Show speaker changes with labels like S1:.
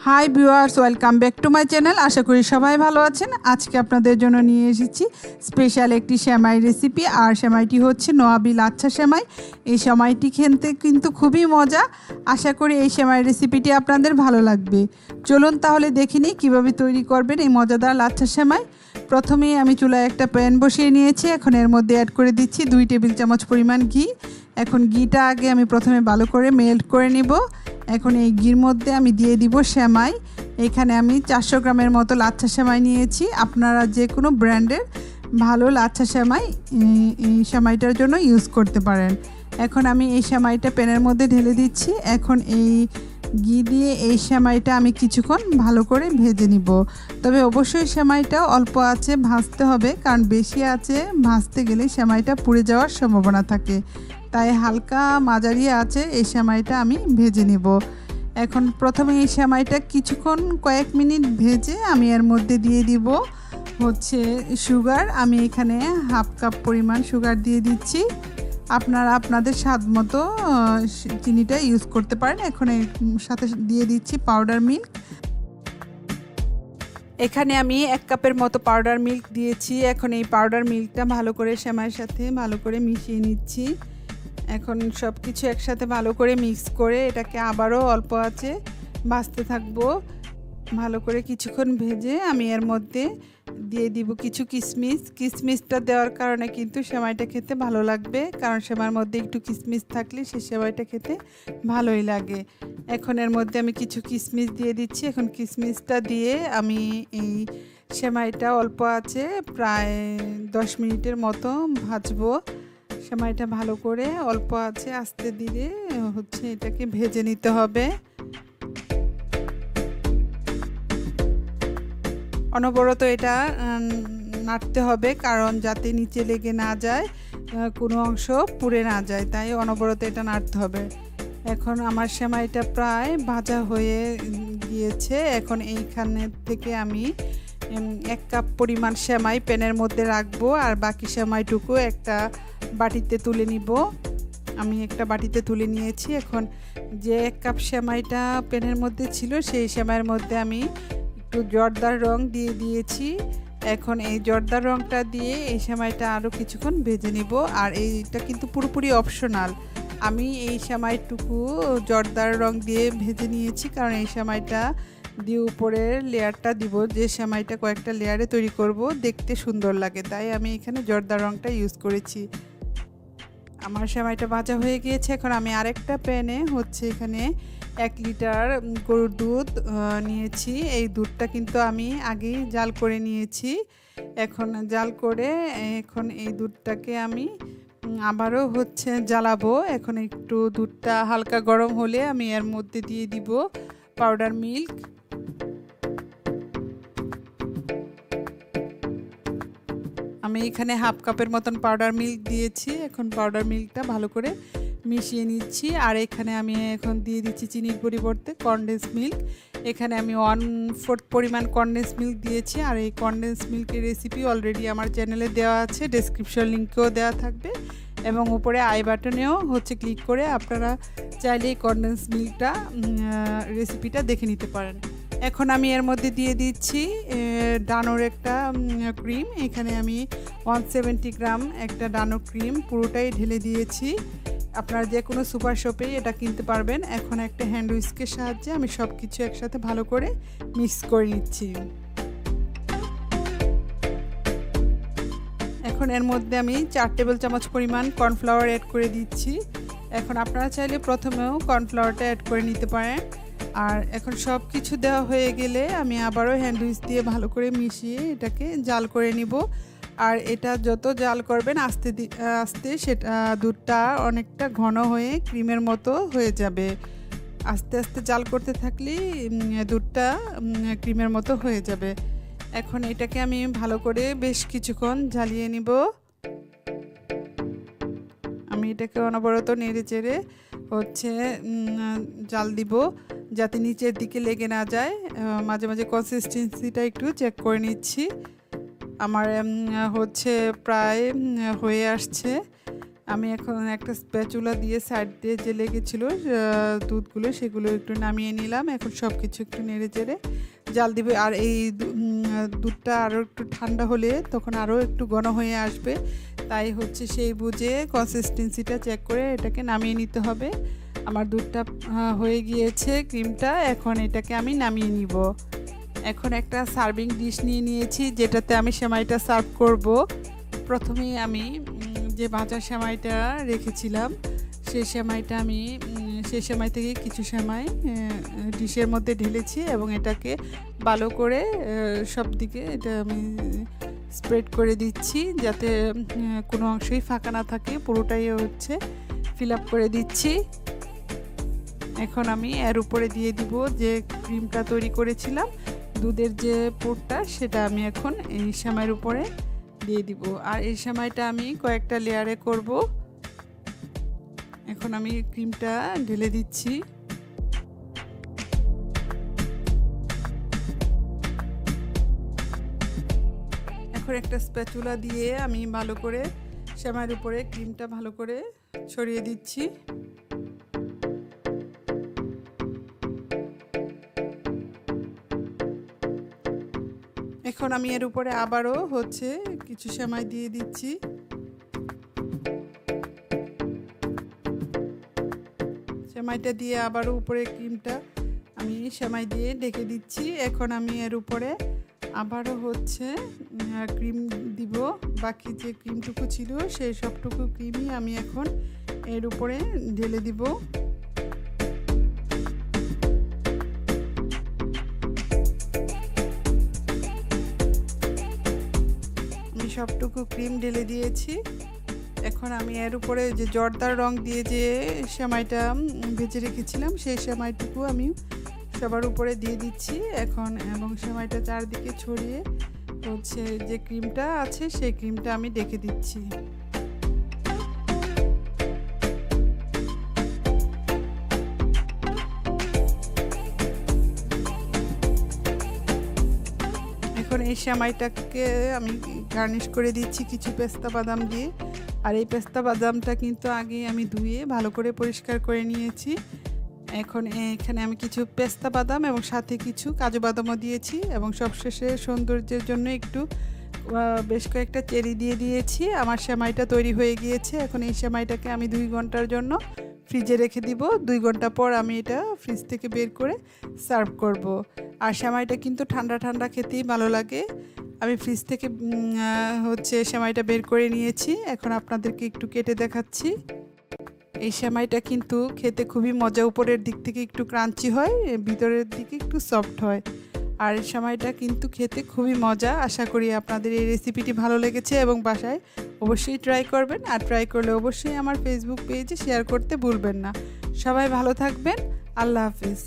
S1: High viewers, welcome back to my channel. আশা করি সবাই ভালো আছেন। আজকে আপনাদের জন্য নিয়ে এসেছি স্পেশাল একটি সেমাই রেসিপি। আর সেমাইটি হচ্ছে নওয়াবি লাচ্ছা সেমাই। এই সেমাইটি খেতে কিন্তু খুবই মজা। আশা করি এই সেমাই রেসিপিটি আপনাদের ভালো লাগবে। চলুন তাহলে দেখে নিই কীভাবে তৈরি করবেন এই মজাদার লাচ্ছা সেমাই। প্রথমেই আমি চুলায় একটা প্যান বসিয়ে নিয়েছি। এখন এর মধ্যে অ্যাড করে দিচ্ছি 2 টেবিল চামচ পরিমাণ ঘি। এখন ঘিটা আগে আমি প্রথমে ভালো করে মেল্ট করে নিব। এখন এই ঘির মধ্যে আমি দিয়ে দিব সেমাই। এখানে আমি 400 গ্রামের মতো লাচ্ছা সেমাই নিয়েছি। আপনারা যে কোনো ব্র্যান্ডের ভালো লাচ্ছা সেমাই এই সেমাইটার জন্য ইউজ করতে পারেন। এখন আমি এই সেমাইটা প্যানের মধ্যে ঢেলে দিচ্ছি। এখন এই ঘি দিয়ে এই সেমাইটা আমি কিছুক্ষণ ভালো করে ভেজে নিব। তবে অবশ্যই সেমাইটা অল্প আঁচে ভাজতে হবে, কারণ বেশি আঁচে ভাজতে গেলে সেমাইটা পুড়ে যাওয়ার সম্ভাবনা থাকে। তাই হালকা মাঝারি আঁচে এই সেমাইটা আমি ভেজে নেব। এখন প্রথমে এই সেমাইটা কিছুক্ষণ কয়েক মিনিট ভেজে আমি এর মধ্যে দিয়ে দিব হচ্ছে সুগার। আমি এখানে হাফ কাপ পরিমাণ সুগার দিয়ে দিচ্ছি। আপনারা আপনাদের স্বাদ মতো চিনিটা ইউজ করতে পারেন। এখন এর সাথে দিয়ে দিচ্ছি পাউডার মিল্ক। এখানে আমি 1 কাপের মতো পাউডার মিল্ক দিয়েছি। এখন এই পাউডার মিল্কটা ভালো করে সেমাইয়ের সাথে ভালো করে মিশিয়ে নিচ্ছি। এখন সব কিছু একসাথে ভালো করে মিক্স করে এটাকে আবারও অল্প আঁচে ভাজতে থাকবো। ভালো করে কিছুক্ষণ ভেজে আমি এর মধ্যে দিয়ে দিব কিছু কিশমিশ। কিশমিশটা দেওয়ার কারণে কিন্তু সেমাইটা খেতে ভালো লাগবে, কারণ সেমাইয়ের মধ্যে একটু কিশমিশ থাকলে সেই সেমাইটা খেতে ভালোই লাগে। এখন এর মধ্যে আমি কিছু কিশমিশ দিয়ে দিচ্ছি। এখন কিশমিশটা দিয়ে আমি এই সেমাইটা অল্প আঁচে প্রায় 10 মিনিটের মতো ভাজবো। সেমাইটা ভালো করে অল্প আঁচে আস্তে ধীরে হচ্ছে এটাকে ভেজে নিতে হবে। অনবরত এটা নাড়তে হবে, কারণ যাতে নিচে লেগে না যায়, কোনো অংশ পুড়ে না যায়, তাই অনবরত এটা নাড়তে হবে। এখন আমার সেমাইটা প্রায় ভাজা হয়ে গিয়েছে। এখন এইখানে থেকে আমি 1 কাপ পরিমাণ সেমাই প্যানের মধ্যে রাখবো, আর বাকি সেমাইটুকু একটা বাটিতে তুলে নিব। আমি একটা বাটিতে তুলে নিয়েছি। এখন যে 1 কাপ সেমাইটা প্যানের মধ্যে ছিল, সেই সেমাইয়ের মধ্যে আমি একটু জর্দার রং দিয়ে দিয়েছি। এখন এই জর্দার রংটা দিয়ে এই সেমাইটা আরও কিছুক্ষণ ভেজে নিব। আর এইটা কিন্তু পুরোপুরি অপশনাল। আমি এই সেমাইটুকু জর্দার রং দিয়ে ভেজে নিয়েছি, কারণ এই সেমাইটা দিয়ে উপরের লেয়ারটা দিব, যে সেমাইটা কয়েকটা লেয়ারে তৈরি করব, দেখতে সুন্দর লাগে, তাই আমি এখানে জর্দার রংটা ইউজ করেছি। আমার সেমাইটা ভাজা হয়ে গিয়েছে। এখন আমি আরেকটা প্যানে হচ্ছে এখানে 1 লিটার গরুর দুধ নিয়েছি। এই দুধটা কিন্তু আমি আগেই জাল করে নিয়েছি। এখন জাল করে এখন এই দুধটাকে আমি আবারও হচ্ছে জ্বালাবো। এখন একটু দুধটা হালকা গরম হলে আমি এর মধ্যে দিয়ে দিব পাউডার মিল্ক। আমি এখানে হাফ কাপের মতন পাউডার মিল্ক দিয়েছি। এখন পাউডার মিল্কটা ভালো করে মিশিয়ে নিচ্ছি। আর এখানে আমি এখন দিয়ে দিচ্ছি চিনির পরিবর্তে কনডেন্স মিল্ক। এখানে আমি 1/4 পরিমাণ কনডেন্স মিল্ক দিয়েছি। আর এই কনডেন্স মিল্কের রেসিপি অলরেডি আমার চ্যানেলে দেওয়া আছে, ডেসক্রিপশন লিঙ্কেও দেওয়া থাকবে, এবং উপরে আই বাটনেও হচ্ছে ক্লিক করে আপনারা চাইলে এই কনডেন্স মিল্কটা রেসিপিটা দেখে নিতে পারেন। এখন আমি এর মধ্যে দিয়ে দিচ্ছি ডানোর একটা ক্রিম। এখানে আমি 170 গ্রাম একটা ডানো ক্রিম পুরোটাই ঢেলে দিয়েছি। আপনারা যে কোনো সুপার শপেই এটা কিনতে পারবেন। এখন একটা হ্যান্ড হুইস্কের সাহায্যে আমি সব কিছু একসাথে ভালো করে মিক্স করে নিচ্ছি। এখন এর মধ্যে আমি 4 টেবিল চামচ পরিমাণ কর্নফ্লাওয়ার অ্যাড করে দিচ্ছি। এখন আপনারা চাইলে প্রথমেও কর্নফ্লাওয়ারটা অ্যাড করে নিতে পারেন। আর এখন সব কিছু দেওয়া হয়ে গেলে আমি আবারও হ্যান্ড হুইস্ক দিয়ে ভালো করে মিশিয়ে এটাকে জাল করে নিব। আর এটা যত জাল করবেন আস্তে আস্তে সেটা দুধটা অনেকটা ঘন হয়ে ক্রিমের মতো হয়ে যাবে। আস্তে আস্তে জাল করতে থাকলেই দুধটা ক্রিমের মতো হয়ে যাবে। এখন এটাকে আমি ভালো করে বেশ কিছুক্ষণ জ্বালিয়ে নিব। আমি এটাকে অনবরত নেড়ে চেড়ে হচ্ছে জাল দিব, যাতে নিচের দিকে লেগে না যায়। মাঝে মাঝে কনসিস্টেন্সিটা একটু চেক করে নিচ্ছি। আমার হচ্ছে প্রায় হয়ে আসছে। আমি এখন একটা স্প্যাচুলা দিয়ে সাইড দিয়ে যে লেগেছিল দুধগুলো সেগুলো একটু নামিয়ে নিলাম। এখন সব কিছু একটু নেড়ে চেড়ে জাল দিবে। আর এই দুধটা আরও একটু ঠান্ডা হলে তখন আরও একটু ঘন হয়ে আসবে, তাই হচ্ছে সেই বুঝে কনসিস্টেন্সিটা চেক করে এটাকে নামিয়ে নিতে হবে। আমার দুধটা হয়ে গিয়েছে ক্রিমটা, এখন এটাকে আমি নামিয়ে নিব। এখন একটা সার্ভিং ডিশ নিয়ে নিয়েছি যেটাতে আমি সেমাইটা সার্ভ করব। প্রথমেই আমি যে ভাজা সেমাইটা রেখেছিলাম সেই সেমাই থেকে কিছু সেমাই ডিশের মধ্যে ঢেলেছি এবং এটাকে ভালো করে সব দিকে এটা আমি স্প্রেড করে দিচ্ছি যাতে কোনো অংশই ফাঁকা না থাকে, পুরোটাই হচ্ছে ফিল আপ করে দিচ্ছি। এখন আমি এর উপরে দিয়ে দিব যে ক্রিমটা তৈরি করেছিলাম, দুধের যে পুরটা, সেটা আমি এখন এই সেমাইয়ের উপরে দিয়ে দিব। আর এই সেমাইটা আমি কয়েকটা লেয়ারে করব। এখন আমি ক্রিমটা ঢেলে দিচ্ছি। এখন একটা স্প্যাচুলা দিয়ে আমি ভালো করে সেমাইয়ের উপরে ক্রিমটা ভালো করে ছড়িয়ে দিচ্ছি। এখন আমি এর উপরে আবারও হচ্ছে কিছু সেমাই দিয়ে দিচ্ছি। সেমাইটা দিয়ে আবারও উপরে ক্রিমটা আমি সেমাই দিয়ে ঢেকে দিচ্ছি। এখন আমি এর উপরে আবারও হচ্ছে ক্রিম দিব। বাকি যে ক্রিমটুকু ছিল সেই সবটুকু ক্রিমই আমি এখন এর উপরে ঢেলে দিব। আমি সবটুকু ক্রিম ঢেলে দিয়েছি। এখন আমি এর উপরে যে জর্দার রং দিয়ে যে সেমাইটা ভেজে রেখেছিলাম সেই সেমাইটুকু আমি সবার উপরে দিয়ে দিচ্ছি এখন, এবং সেমাইটা চারদিকে ছড়িয়ে হচ্ছে যে ক্রিমটা আছে সেই ক্রিমটা আমি ঢেকে দিচ্ছি। এখন এই সেমাইটাকে আমি গার্নিশ করে দিচ্ছি কিছু পেস্তা বাদাম দিয়ে। আর এই পেস্তা বাদামটা কিন্তু আগে আমি ধুয়ে ভালো করে পরিষ্কার করে নিয়েছি। এখন এখানে আমি কিছু পেস্তা বাদাম এবং সাথে কিছু কাজু বাদামও দিয়েছি এবং সবশেষে সৌন্দর্যের জন্য একটু বেশ কয়েকটা চেরি দিয়ে দিয়েছি। আমার সেমাইটা তৈরি হয়ে গিয়েছে। এখন এই সেমাইটাকে আমি 2 ঘন্টার জন্য ফ্রিজে রেখে দিব। 2 ঘন্টা পর আমি এটা ফ্রিজ থেকে বের করে সার্ভ করব। আর সেমাইটা কিন্তু ঠান্ডা ঠান্ডা খেতেই ভালো লাগে। আমি ফ্রিজ থেকে হচ্ছে সেমাইটা বের করে নিয়েছি। এখন আপনাদেরকে একটু কেটে দেখাচ্ছি। এই সেমাইটা কিন্তু খেতে খুবই মজা, উপরের দিক থেকে একটু ক্রাঞ্চি হয়, ভিতরের দিকে একটু সফট হয়। আর এই সেমাইটা কিন্তু খেতে খুবই মজা। আশা করি আপনাদের এই রেসিপিটি ভালো লেগেছে এবং বাসায় অবশ্যই ট্রাই করবেন। আর ট্রাই করলে অবশ্যই আমার ফেসবুক পেজে শেয়ার করতে ভুলবেন না। সবাই ভালো থাকবেন। আল্লাহ হাফিজ।